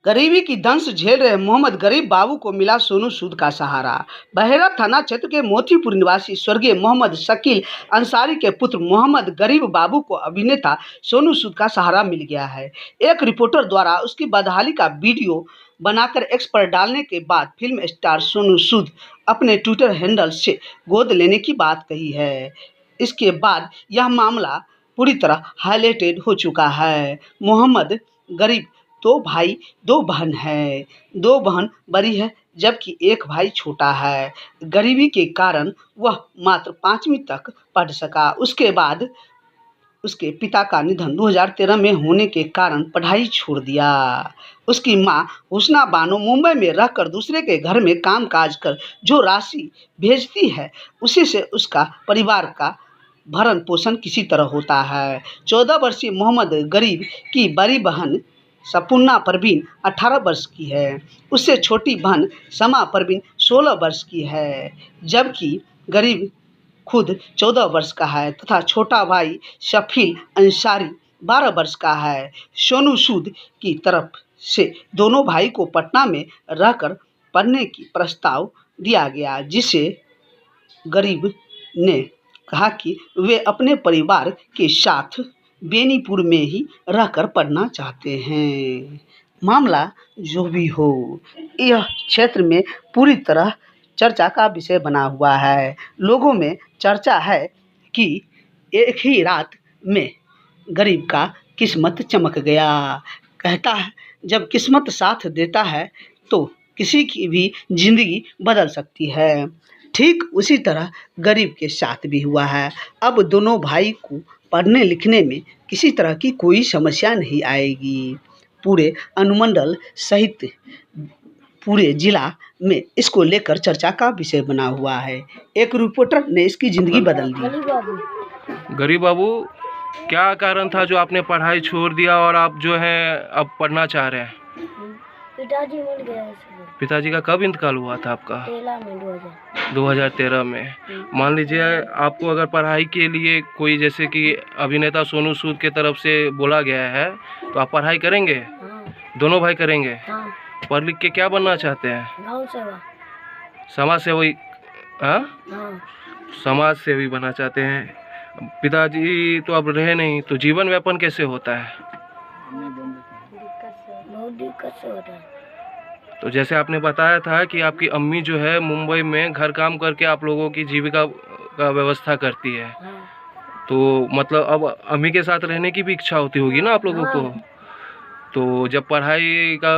गरीबी की दंश झेल रहे मोहम्मद गरीब बाबू को मिला सोनू सूद का सहारा। बहेरा थाना क्षेत्र के मोतीपुर निवासी स्वर्गीय मोहम्मद शकील अंसारी के पुत्र मोहम्मद गरीब बाबू को अभिनेता सोनू सूद का सहारा मिल गया है। एक रिपोर्टर द्वारा उसकी बदहाली का वीडियो बनाकर एक्स पर डालने के बाद फिल्म स्टार सोनू सूद अपने ट्विटर हैंडल से गोद लेने की बात कही है। इसके बाद यह मामला पूरी तरह हाईलाइटेड हो चुका है। मोहम्मद गरीब दो भाई दो बहन है। दो बहन बड़ी है जबकि एक भाई छोटा है। गरीबी के कारण वह मात्र 5वीं तक पढ़ सका। उसके बाद उसके पिता का निधन 2013 में होने के कारण पढ़ाई छोड़ दिया। उसकी मां हुस्ना बानो मुंबई में रहकर दूसरे के घर में काम काज कर जो राशि भेजती है उसी से उसका परिवार का भरण पोषण किसी तरह होता है। 14 वर्षीय मोहम्मद गरीब की बड़ी बहन सपुन्ना परवीन 18 वर्ष की है। उससे छोटी बहन समा परवीन 16 वर्ष की है जबकि गरीब खुद 14 वर्ष का है तथा छोटा भाई शकील अंसारी 12 वर्ष का है। सोनू सूद की तरफ से दोनों भाई को पटना में रहकर पढ़ने की प्रस्ताव दिया गया जिसे गरीब ने कहा कि वे अपने परिवार के साथ बेनीपुर में ही रहकर पढ़ना चाहते हैं। मामला जो भी हो, यह क्षेत्र में पूरी तरह चर्चा का विषय बना हुआ है। लोगों में चर्चा है कि एक ही रात में गरीब का किस्मत चमक गया। कहता है जब किस्मत साथ देता है तो किसी की भी जिंदगी बदल सकती है। ठीक उसी तरह गरीब के साथ भी हुआ है। अब दोनों भाई को पढ़ने लिखने में किसी तरह की कोई समस्या नहीं आएगी। पूरे अनुमंडल सहित पूरे जिला में इसको लेकर चर्चा का विषय बना हुआ है। एक रिपोर्टर ने इसकी जिंदगी बदल दी। गरीब बाबू, क्या कारण था जो आपने पढ़ाई छोड़ दिया और आप जो है अब पढ़ना चाह रहे हैं? पिताजी मर गया। पिताजी का कब इंतकाल हुआ था आपका? 2013 में। मान लीजिए आपको अगर पढ़ाई के लिए कोई जैसे कि अभिनेता सोनू सूद के तरफ से बोला गया है तो आप पढ़ाई करेंगे? हाँ। दोनों भाई करेंगे? हाँ। पढ़ लिख के क्या बनना चाहते हैं? गाँव सेवा। समाज सेवी? हाँ? हाँ। समाज सेवी बनना चाहते हैं। पिताजी तो अब रहे नहीं तो जीवन यापन कैसे होता है? बहुत दिक्कत से होता है। तो जैसे आपने बताया था कि आपकी अम्मी जो है मुंबई में घर काम करके आप लोगों की जीविका का व्यवस्था करती है। हाँ। तो मतलब अब अम्मी के साथ रहने की भी इच्छा होती होगी ना आप लोगों को? हाँ। तो जब पढ़ाई का